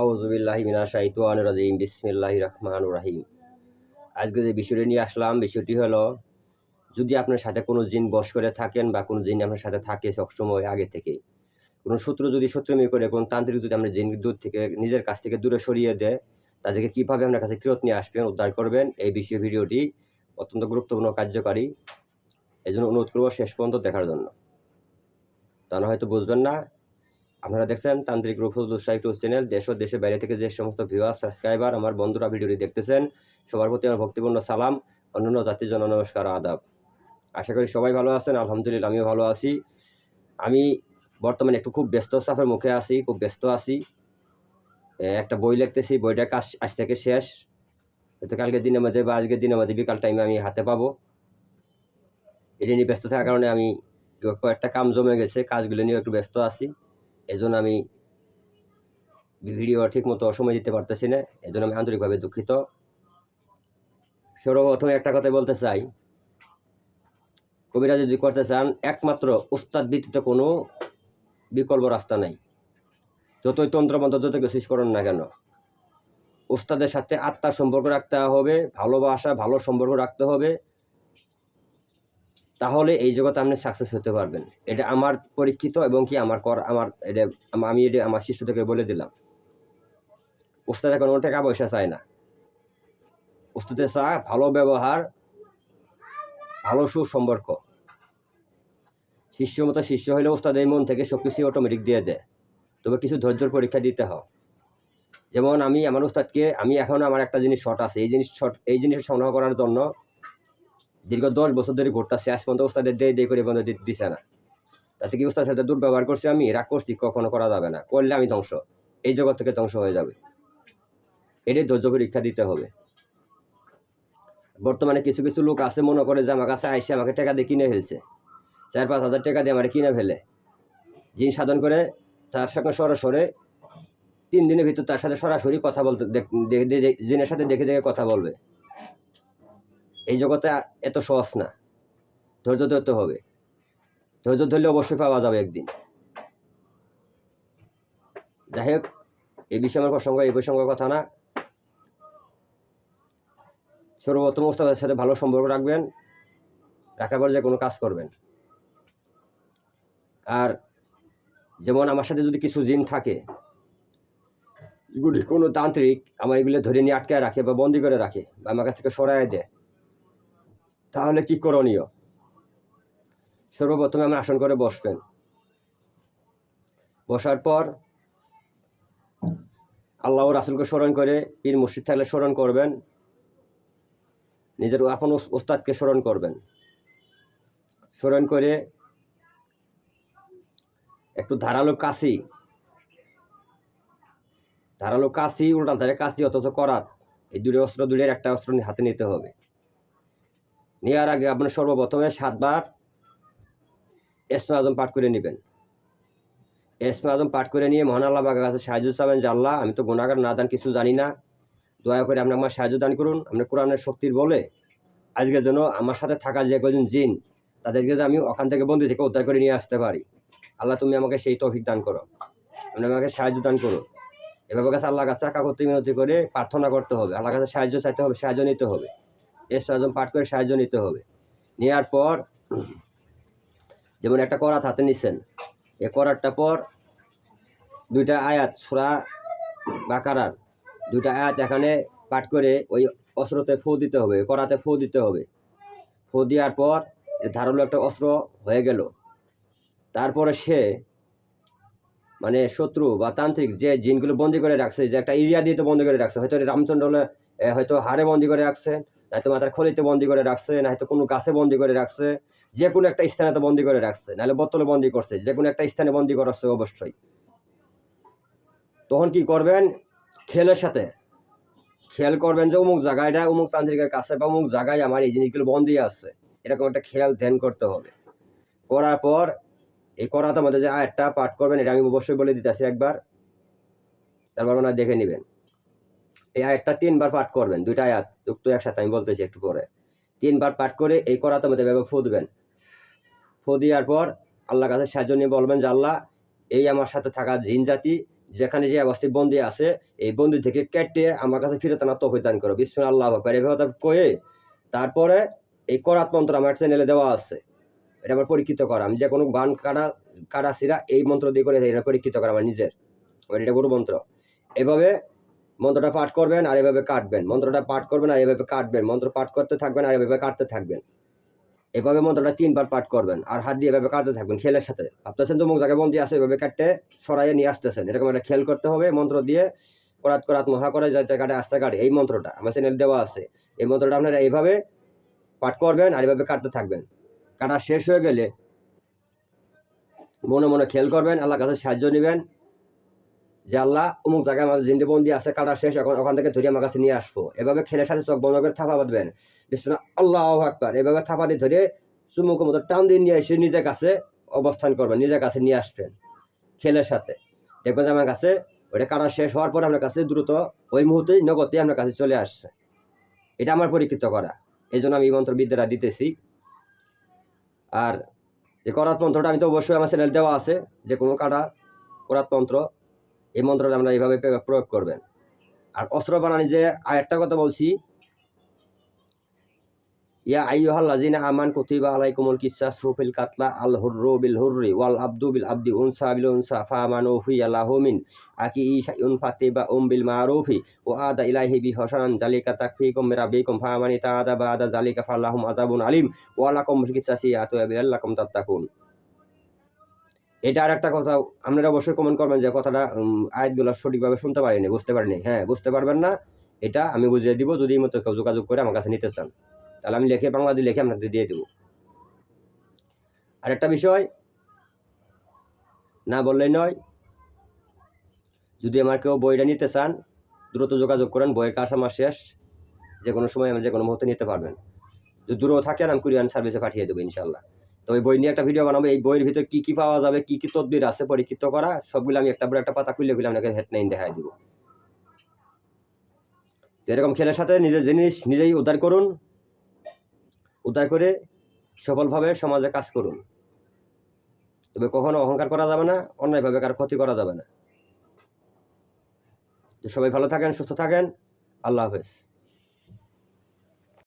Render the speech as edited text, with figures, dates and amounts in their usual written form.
আউযুবিল্লাহি মিনাশ শাইতানির রাজিম বিসমিল্লাহির রহমানির রহিম। আজকে যে বিষয়টি নিয়ে আসলাম, বিষয়টি হলো, যদি আপনার সাথে কোনো জিন বশ করে থাকেন বা কোনো জিন আপনার সাথে থাকে সবসময় আগে থেকেই, কোনো শত্রু যদি শত্রুমি করে, কোনো তান্ত্রিক যদি আপনার জিন দূর থেকে নিজের কাছ থেকে দূরে সরিয়ে দেয়, তাদেরকে কীভাবে আপনার কাছে ফেরত নিয়ে আসবেন, উদ্ধার করবেন, এই বিষয়ে ভিডিওটি অত্যন্ত গুরুত্বপূর্ণ কার্যকারী। এই জন্য অনুরোধ করব শেষ পর্যন্ত দেখার জন্য। তা না হয়তো বুঝবেন না। আপনারা দেখছেন তান্ত্রিক রফুজুল শাহ ইউটিউব চ্যানেল। দেশ ও দেশের বাইরে থেকে যে সমস্ত ভিউয়ার সাবস্ক্রাইবার আমার বন্ধুরা ভিডিওটি দেখতেছেন, সবার প্রতি আমার ভক্তিপূর্ণ সালাম, অন্যান্য জাতির জন্য নমস্কার, আদাব। আশা করি সবাই ভালো আছেন। আলহামদুলিল্লাহ আমিও ভালো আছি। আমি বর্তমানে একটু খুব ব্যস্ত চাপের মুখে আছি, খুব ব্যস্ত আছি। একটা বই লিখতেছি, বইটার কাজ আজ থেকে শেষ, হয়তো কালকে দিনের মধ্যে বা আজকের দিনের মধ্যে বিকাল টাইমে আমি হাতে পাবো। এটা নিয়ে ব্যস্ত থাকার কারণে আমি কয়েকটা কাম জমে গেছে, কাজগুলো নিয়ে একটু ব্যস্ত আছি। এজন্য আমি ভিডিও ঠিক মতো সময় দিতে পারতেছি না, এজন্য আমি আন্তরিকভাবে দুঃখিত। সর্বপ্রথমে একটা কথা বলতে চাই, কবিরা যদি করতে চান, একমাত্র উস্তাদ ব্যতীত কোনো বিকল্প রাস্তা নাই। যতই তন্ত্রমন্ত্র যত কিছু করেন না কেন, উস্তাদের সাথে আত্মার সম্পর্ক রাখতে হবে, ভালোবাসা ভালো সম্পর্ক রাখতে হবে, তাহলে এই জগতে আপনি সাকসেস হতে পারবেন। এটা আমার পরীক্ষিত এবং কি আমার আমি এটা আমার শিষ্যদেরকে বলে দিলাম। উস্তাদ কোনো টাকা পয়সা চায় না, উস্তাদের চায় ভালো ব্যবহার, ভালো সুসম্পর্ক। শিষ্য মতো শিষ্য হলে উস্তাদের মন থেকে সব কিছু অটোমেটিক দিয়ে দেয়, তবে কিছু ধৈর্যের পরীক্ষা দিতে হয়। যেমন আমি আমার উস্তাদকে, আমি এখন আমার একটা জিনিস শর্ট আছে, এই জিনিস সংগ্রহ করার জন্য দীর্ঘ 10 বছর ধরে ঘুরতেছি, আজ পর্যন্ত উস্তাদের দেয় করে বন্ধ দিছে না। তাতে কি উস্তাদের সাথে দুর্ব্যবহার করছি, আমি রাগ করছি? কখনো করা যাবে না। করলে আমি ধ্বংস, এই জগৎ থেকে ধ্বংস হয়ে যাবে। এটাই ধৈর্য পরীক্ষা দিতে হবে। বর্তমানে কিছু কিছু লোক আছে, মনে করে যে আমার কাছে আইসে আমাকে টাকা দিয়ে কিনে ফেলছে, 4-5 হাজার টাকা দিয়ে আমার কিনে ফেলে, জিন সাধন করে তার সঙ্গে সরাসরি 3 দিনের ভিতর তার সাথে সরাসরি কথা বলতে, জিনের সাথে দেখে দেখে কথা বলবে। এই জগতে এত সহজ না, ধৈর্য ধরতে হবে। ধৈর্য ধরলে অবশ্যই পাওয়া যাবে একদিন। যাই হোক, এই বিষয়ে আমার প্রসঙ্গ, এই প্রসঙ্গ কথা না। সর্বপ্রথম উস্তাদের সাথে ভালো সম্পর্ক রাখবেন, রাখার পর যে কোনো কাজ করবেন। আর যেমন আমার সাথে যদি কিছু জিন থাকে, কোনো তান্ত্রিক আমার এগুলো ধরে নিয়ে আটকায় রাখে বা বন্দি করে রাখে বা আমার কাছ থেকে সরাই দেয়, তাহলে কি করণীয়? সর্বপ্রথমে আমি আসন করে বসবেন। বসার পর আল্লাহ ও রাসূলকে স্মরণ করে, পীর মুর্শিদ থাকলে স্মরণ করবেন, নিজের আপন ওস্তাদকে স্মরণ করবেন। স্মরণ করে একটু ধারালো কাশি, উল্টা ধারে কাশি অথচ করাত, এই দুটোর একটা অস্ত্র হাতে নিতে হবে। নেওয়ার আগে আপনি সর্বপ্রথমে 7 বার ইসমে আজম পাঠ করে নেবেন। ইসমে আজম পাঠ করে নিয়ে মহান আল্লাহ পাকের কাছে সাহায্য চাবেন যে আল্লাহ, আমি তো গুনাহগার, নাদান, কিছু জানি না, দয়া করে আপনি আমার সাহায্য দান করুন। আপনি কোরআনের শক্তির বলে আজকের জন্য আমার সাথে থাকা যে কজন জিন, তাদেরকে আমি ওখান থেকে বন্দি থেকে উদ্ধার করে নিয়ে আসতে পারি। আল্লাহ, তুমি আমাকে সেই তৌফিক দান করো, আপনি আমাকে সাহায্য দান করো। এভাবে কাছে আল্লাহর কাছে কাকুতি মিনতি করে প্রার্থনা করতে হবে, আল্লাহর কাছে সাহায্য চাইতে হবে, সাহায্য নিতে হবে। ইসমে আজম পাঠ করে সাহায্য নিতে হবে। নেওয়ার পর যেমন একটা করাত হাতে নিচ্ছেন, এই করাতটা পর 2টা আয়াত সূরা বাকারার 2টা আয়াত এখানে পাঠ করে ওই অস্ত্রতে ফু দিতে হবে, করাতে ফু দিতে হবে। ফু দেওয়ার পর ধারালো একটা অস্ত্র হয়ে গেল। তারপরে সে মানে শত্রু বা তান্ত্রিক যে জিনগুলো বন্দি করে রাখছে, যে একটা এরিয়া দিয়ে তো বন্দি করে রাখছে, হয়তো রামচন্দ্র হয়তো হাড়ে বন্দি করে রাখছে, নয়তো মাথার খলিতে বন্দি করে রাখছে, নয়তো কোনো গাছে বন্দি করে রাখছে, যে কোনো একটা স্থানে তো বন্দি করে রাখছে, নাহলে বোতলে বন্দি করছে, যে কোনো একটা স্থানে বন্দি করাচ্ছে অবশ্যই। তখন কি করবেন? খেলের সাথে খেয়াল করবেন যে অমুক জায়গাটা অমুক তান্ত্রিকের কাছে বা অমুক জায়গায় আমার এই জিনিসগুলো বন্দি আছে, এরকম একটা খেয়াল ধ্যান করতে হবে। করার পর এই করাতে মধ্যে যে আয়াতটা পাঠ করবেন, এটা আমি অবশ্যই বলে দিতেছি একবার, তারপর আপনারা দেখে নেবেন। এই আয়াতটা 3 বার পাঠ করবেন, 2টা আয়াত যুক্ত একসাথে, আমি বলতেছি একটু পরে। 3 বার পাঠ করে এই করাতে মধ্যে এভাবে ফু দিবেন। ফু দেওয়ার পর আল্লাহর কাছে সাহায্য নিয়ে বলবেন যে আল্লাহ, এই আমার সাথে থাকা জিন জাতি যেখানে যে অবস্থায় বন্দি আছে এই বন্দি থেকে কেটে আমার কাছে ফিরে আনার তৌফিক দান করো। বিসমিল্লাহ আল্লাহু আকবার এভাবে কয়ে তারপরে এই করাত মন্ত্র আমার চ্যানেলে দেওয়া আছে, এটা আমার পরীক্ষিত করা। আমি যে কোনো বান কাটা সিরা এই মন্ত্র দিয়ে করে এটা পরীক্ষিত করা আমার নিজের, এটা গুরু মন্ত্র। এভাবে মন্ত্রটা পাঠ করবেন আর এভাবে কাটবেন, মন্ত্রটা পাঠ করবেন আর এভাবে কাটবেন, মন্ত্র পাঠ করতে থাকবেন আর এভাবে কাটতে থাকবেন। এভাবে মন্ত্রটা 3 বার পাঠ করবেন আর হাত দিয়ে এভাবে কাটতে থাকবেন খেলের সাথে। ভাবতেছেন তো মুখ জায়গায় বন্দি আছে, এভাবে কাটতে সরাইয়ে নিয়ে আসতেছেন, এরকম একটা খেল করতে হবে। মন্ত্র দিয়ে করাত করাত মহা করে যাইতে কাটে আস্তে কাটে, এই মন্ত্রটা আমার চ্যানেল দেওয়া আছে। এই মন্ত্রটা আপনারা এইভাবে পাঠ করবেন আর এভাবে কাটতে থাকবেন। কাটা শেষ হয়ে গেলে মনে মনে খেয়াল করবেন, আল্লাহর কাছে সাহায্য নেবেন যে আল্লাহ অমুক জায়গায় আমার জিন্দিবন্দি আছে, কাটা শেষ, এখন ওখান থেকে ধরে আমার কাছে নিয়ে আসবো। এভাবে খেলের সাথে চোখ বন্ধ করে থাপা বাঁধবেন, বিসমিল্লাহ আল্লাহু আকবার এভাবে থাপা দিয়ে ধরে চুমুকের মতো টান দিয়ে নিয়ে এসে নিজের কাছে অবস্থান করবেন, নিজের কাছে নিয়ে আসবেন খেলের সাথে। দেখবেন যে আমার কাছে ওইটা কাটা শেষ হওয়ার পর আপনার কাছে দ্রুত ওই মুহূর্তেই নগদে আপনার কাছে চলে আসছে। এটা আমার পরীক্ষিত করা, এই জন্য আমি এই মন্ত্রবিদ্যাটা দিতেছি। আর যে করাত মন্ত্রটা আমি তো অবশ্যই আমার চ্যানেল দেওয়া আছে, যে কোনো কাটা করাত মন্ত্র এই মন্ত্রটা আমরা এইভাবে প্রয়োগ করবেন। আর অস্ত্র বানানি যে আরেকটা কথা বলছি, ইয়া আইয়ুহাল্লাযিনা আমান কুতিবা আলাইকুমুল কিসাসু ফিল কাতলা আল হুররু বিল হুররি ওয়াল আবদু বিল আবদি উনসা বিল উনসা ফামানু ফিয়া লাহু মিন আকি শাইউন ফাতিবা বিল মারুফি ওয়া আদা ইলাইহি বি হসানান জালিকা তাকফিকুম মির রাব্বিকুম ফামানি তাআদা বাদা জালিকা ফালাহুম আযাবুন আলিম ওয়া লাকুম ফিল কিসাসি আতুবিল্লাকুম তাত্তাকুন। এটা আর একটা কথা আপনারা অবশ্যই কমেন্ট করবেন যে কথাটা আয়াতগুলো সঠিকভাবে শুনতে পারিনি, বুঝতে পারিনি। হ্যাঁ, বুঝতে পারবেন না, এটা আমি বুঝিয়ে দিব। যদি এই মতো কেউ যোগাযোগ করে আমার কাছে নিতে চান তাহলে আমি লিখে বাংলাদেশে লিখে আপনাদের দিয়ে দেবো। আরেকটা বিষয় না বললেই নয়, যদি আমার কেউ বইটা নিতে চান দ্রুত যোগাযোগ করেন, বইয়ের কাজ আমার শেষ, যে কোনো সময় আমি যে কোনো মুহূর্তে নিতে পারবেন। যদি দূরেও থাকেন আমি কুরিয়ার সার্ভিসে পাঠিয়ে দেবো ইনশাল্লাহ। তো ওই বই নিয়ে একটা ভিডিও বানাবো, এই বইয়ের ভিতরে কী কী পাওয়া যাবে, কী কী তদবির আছে পরীক্ষিত করা, সবগুলো আমি একটা পর একটা পাতা খুলে আপনাকে হেডলাইন দেখাই দিব। এরকম খেলের সাথে নিজের জিনিস নিজেই উদ্ধার করুন, উদ্ধার করে সফলভাবে সমাজে কাজ করুন। তবে কখনো অহংকার করা যাবে না, অন্যায়ভাবে কারো ক্ষতি করা যাবে না। সবাই ভালো থাকেন, সুস্থ থাকেন, আল্লাহ হাফেজ।